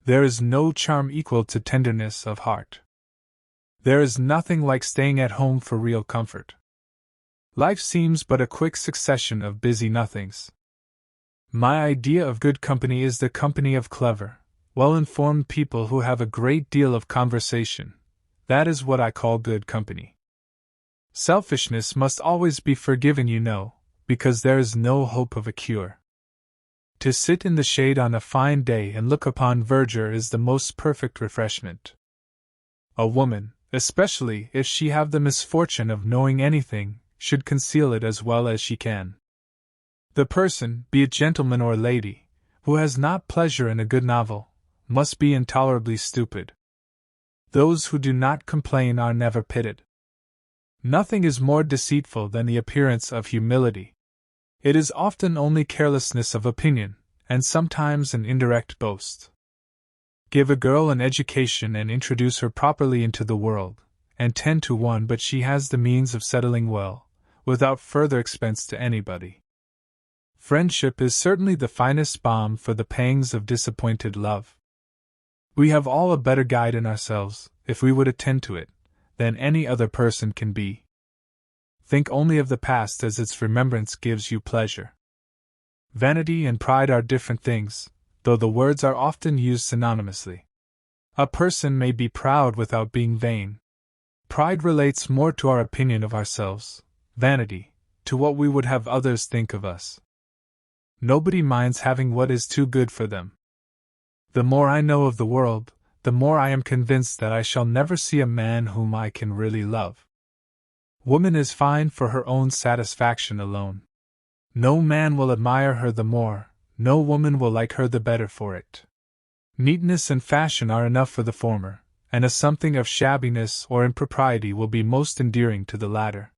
There is no charm equal to tenderness of heart. There is nothing like staying at home for real comfort. Life seems but a quick succession of busy nothings. My idea of good company is the company of clever, well-informed people who have a great deal of conversation. That is what I call good company. Selfishness must always be forgiven, you know, because there is no hope of a cure. To sit in the shade on a fine day and look upon verdure is the most perfect refreshment. A woman, especially if she have the misfortune of knowing anything, should conceal it as well as she can. The person, be it gentleman or lady, who has not pleasure in a good novel, must be intolerably stupid. Those who do not complain are never pitied. Nothing is more deceitful than the appearance of humility. It is often only carelessness of opinion, and sometimes an indirect boast. Give a girl an education and introduce her properly into the world, and 10 to 1 but she has the means of settling well, without further expense to anybody. Friendship is certainly the finest balm for the pangs of disappointed love. We have all a better guide in ourselves, if we would attend to it, than any other person can be. Think only of the past as its remembrance gives you pleasure. Vanity and pride are different things, though the words are often used synonymously. A person may be proud without being vain. Pride relates more to our opinion of ourselves, vanity, to what we would have others think of us. Nobody minds having what is too good for them. The more I know of the world, the more I am convinced that I shall never see a man whom I can really love. Woman is fine for her own satisfaction alone. No man will admire her the more, no woman will like her the better for it. Neatness and fashion are enough for the former, and a something of shabbiness or impropriety will be most endearing to the latter.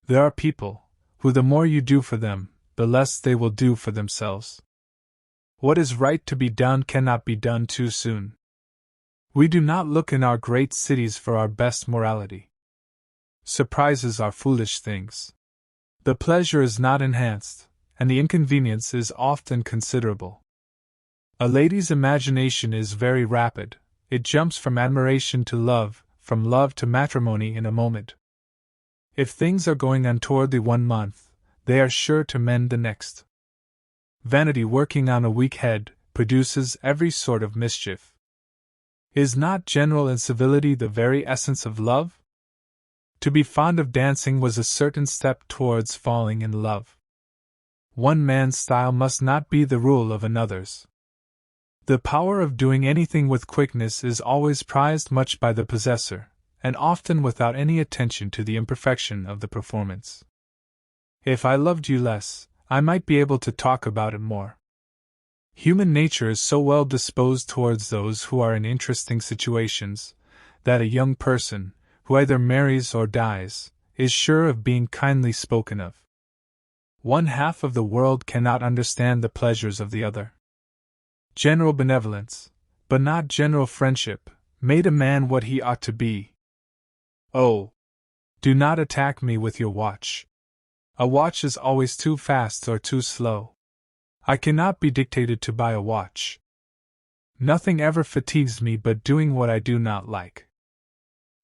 There are people, who the more you do for them, the less they will do for themselves. What is right to be done cannot be done too soon. We do not look in our great cities for our best morality. Surprises are foolish things. The pleasure is not enhanced, and the inconvenience is often considerable. A lady's imagination is very rapid, it jumps from admiration to love, from love to matrimony in a moment. If things are going untowardly 1 month, they are sure to mend the next. Vanity working on a weak head produces every sort of mischief. Is not general incivility the very essence of love? To be fond of dancing was a certain step towards falling in love. One man's style must not be the rule of another's. The power of doing anything with quickness is always prized much by the possessor, and often without any attention to the imperfection of the performance. If I loved you less, I might be able to talk about it more. Human nature is so well disposed towards those who are in interesting situations, that a young person, who either marries or dies, is sure of being kindly spoken of. One half of the world cannot understand the pleasures of the other. General benevolence, but not general friendship, made a man what he ought to be. Oh! Do not attack me with your watch. A watch is always too fast or too slow. I cannot be dictated to by a watch. Nothing ever fatigues me but doing what I do not like.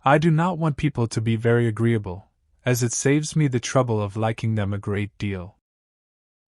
I do not want people to be very agreeable, as it saves me the trouble of liking them a great deal.